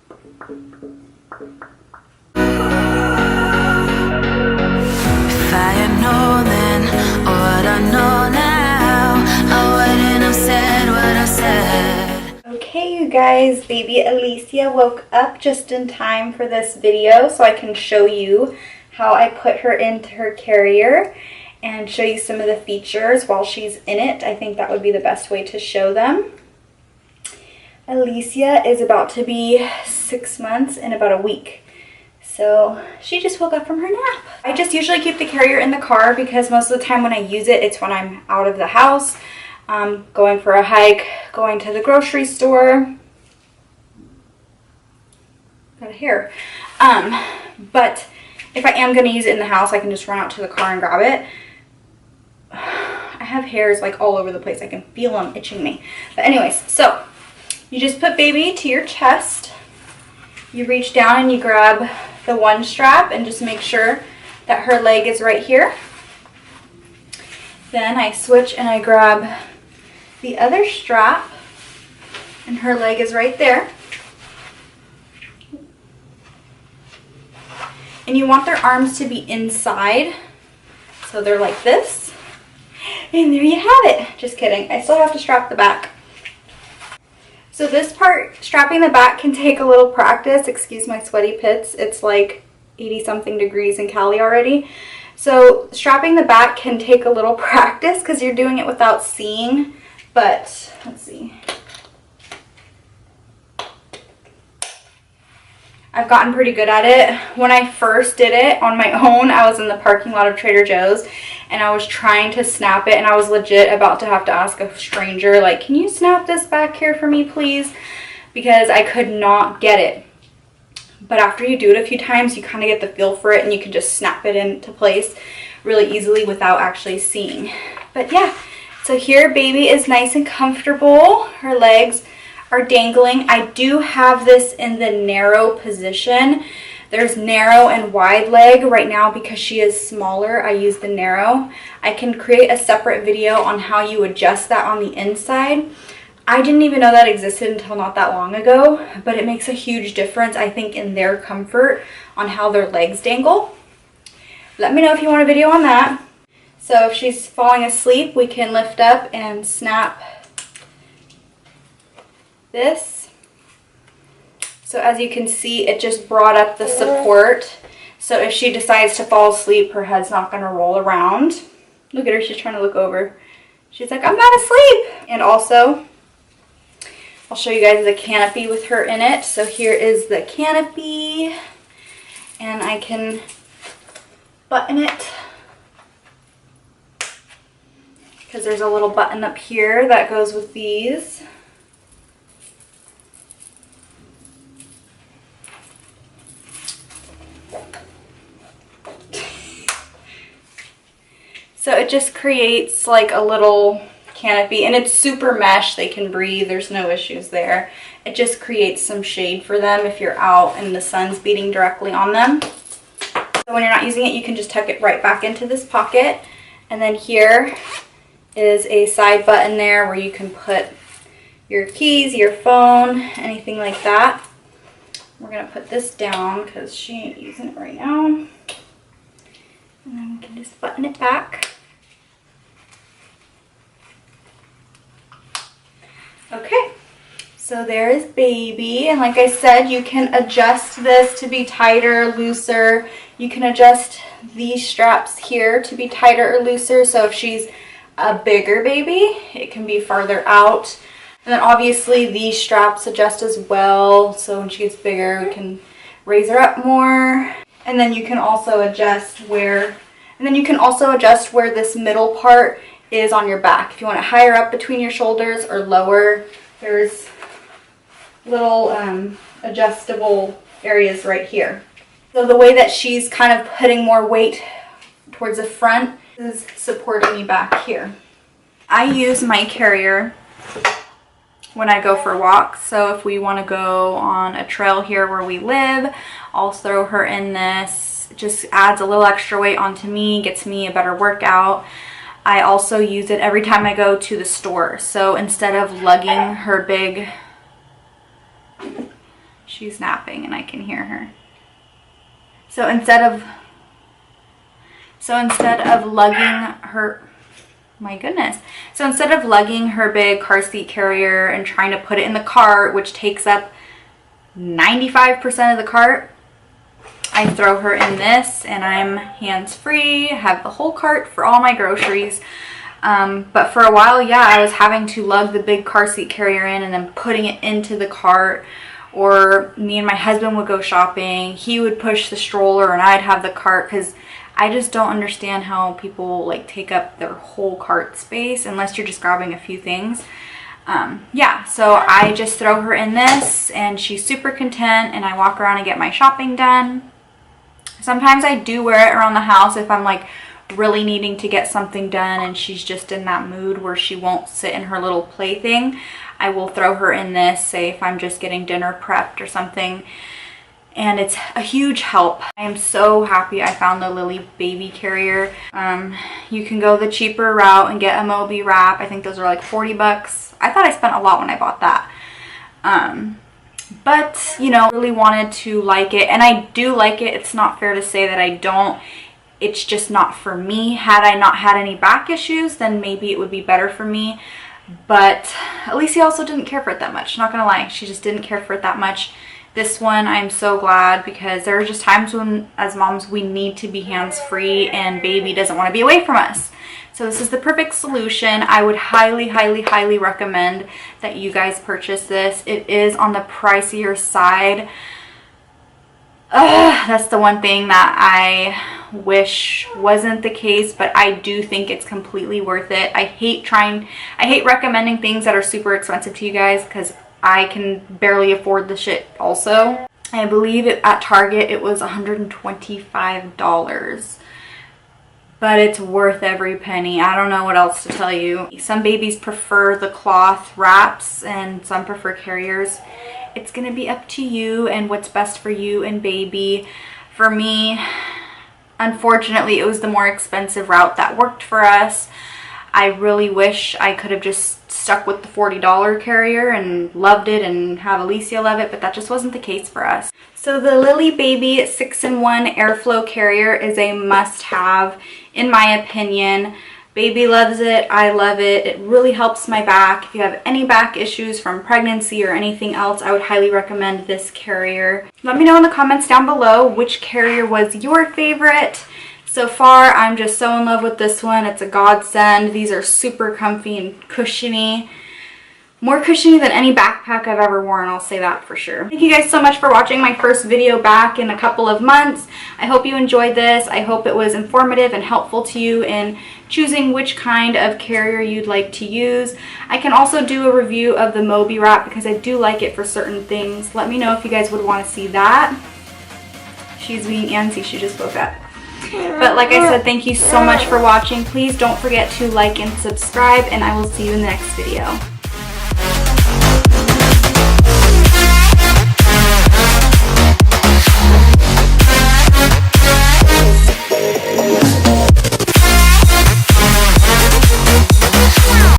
If I had known then what I know now, I wouldn't have said what I said. Okay, you guys, baby Alicia woke up just in time for this video so I can show you how I put her into her carrier and show you some of the features while she's in it. I think that would be the best way to show them. Alicia is about to be 6 months in about a week. So she just woke up from her nap. I just usually keep the carrier in the car because most of the time when I use it, it's when I'm out of the house, going for a hike, going to the grocery store. Got a hair. But if I am going to use it in the house, I can just run out to the car and grab it. I have hairs like all over the place. I can feel them itching me. But anyways, so you just put baby to your chest. You reach down and you grab the one strap and just make sure that her leg is right here. Then I switch and I grab the other strap and her leg is right there. And you want their arms to be inside, so they're like this. And there you have it. Just kidding, I still have to strap the back. So this part, strapping the back, can take a little practice. Excuse my sweaty pits. It's like 80 something degrees in Cali already. So strapping the back can take a little practice because you're doing it without seeing. But let's see. I've gotten pretty good at it. When I first did it on my own, I was in the parking lot of Trader Joe's and I was trying to snap it, and I was legit about to have to ask a stranger, like, can you snap this back here for me, please? Because I could not get it. But after you do it a few times, you kind of get the feel for it and you can just snap it into place really easily without actually seeing. But yeah, so here baby is nice and comfortable. Her legs are dangling. I do have this in the narrow position. There's narrow and wide leg right now because she is smaller. I use the narrow. I can create a separate video on how you adjust that on the inside. I didn't even know that existed until not that long ago, but it makes a huge difference, I think, in their comfort on how their legs dangle. Let me know if you want a video on that. So if she's falling asleep, we can lift up and snap this. So as you can see, it just brought up the support. So if she decides to fall asleep, her head's not going to roll around. Look at her, she's trying to look over. She's like, I'm not asleep. And also, I'll show you guys the canopy with her in it. So here is the canopy, and I can button it because there's a little button up here that goes with these. So it just creates like a little canopy, and it's super mesh. They can breathe. There's no issues there. It just creates some shade for them if you're out and the sun's beating directly on them. So when you're not using it, you can just tuck it right back into this pocket. And then here is a side button there where you can put your keys, your phone, anything like that. We're going to put this down because she ain't using it right now. And then we can just button it back. Okay, so there is baby, and like I said, you can adjust this to be tighter, looser. You can adjust these straps here to be tighter or looser, so if she's a bigger baby, it can be farther out. And then obviously these straps adjust as well, so when she gets bigger, we can raise her up more. And then you can also adjust where this middle part is on your back. If you want it higher up between your shoulders or lower, there's little adjustable areas right here. So the way that she's kind of putting more weight towards the front is supporting me back here. I use my carrier when I go for walks. So if we want to go on a trail here where we live, I'll throw her in this. It just adds a little extra weight onto me, gets me a better workout. I also use it every time I go to the store. So instead of lugging her big She's napping and I can hear her. So instead of lugging her, my goodness. So instead of lugging her big car seat carrier and trying to put it in the cart, which takes up 95% of the cart, I throw her in this and I'm hands-free, have the whole cart for all my groceries. But for a while, yeah, I was having to lug the big car seat carrier in and then putting it into the cart. Or me and my husband would go shopping. He would push the stroller and I'd have the cart, because I just don't understand how people like take up their whole cart space unless you're just grabbing a few things. Yeah, so I just throw her in this and she's super content, and I walk around and get my shopping done. Sometimes I do wear it around the house if I'm like really needing to get something done and she's just in that mood where she won't sit in her little plaything. I will throw her in this, say if I'm just getting dinner prepped or something, and it's a huge help. I am so happy I found the Lille Baby carrier. You can go the cheaper route and get a Moby wrap. I think those are like 40 bucks. I thought I spent a lot when I bought that. But, you know, really wanted to like it, and I do like it. It's not fair to say that I don't. It's just not for me. Had I not had any back issues, then maybe it would be better for me. But Alicia also didn't care for it that much. Not gonna lie, she just didn't care for it that much. This one, I'm so glad, because there are just times when, as moms, we need to be hands-free and baby doesn't want to be away from us. So this is the perfect solution. I would highly, highly, highly recommend that you guys purchase this. It is on the pricier side. That's the one thing that I wish wasn't the case, but I do think it's completely worth it. I hate recommending things that are super expensive to you guys, because I can barely afford the shit also. I believe at Target it was $125, but it's worth every penny. I don't know what else to tell you. Some babies prefer the cloth wraps and some prefer carriers. It's gonna be up to you and what's best for you and baby. For me, unfortunately, it was the more expensive route that worked for us. I really wish I could have just stuck with the $40 carrier and loved it and have Alicia love it, but that just wasn't the case for us. So the Lille Baby 6-in-1 airflow carrier is a must-have in my opinion. Baby loves it, I love it. It really helps my back. If you have any back issues from pregnancy or anything else, I would highly recommend this carrier. Let me know in the comments down below which carrier was your favorite. So far, I'm just so in love with this one. It's a godsend. These are super comfy and cushiony. More cushiony than any backpack I've ever worn, I'll say that for sure. Thank you guys so much for watching my first video back in a couple of months. I hope you enjoyed this. I hope it was informative and helpful to you in choosing which kind of carrier you'd like to use. I can also do a review of the Moby wrap because I do like it for certain things. Let me know if you guys would want to see that. She's being antsy, she just woke up. But like I said, thank you so much for watching. Please don't forget to like and subscribe, and I will see you in the next video.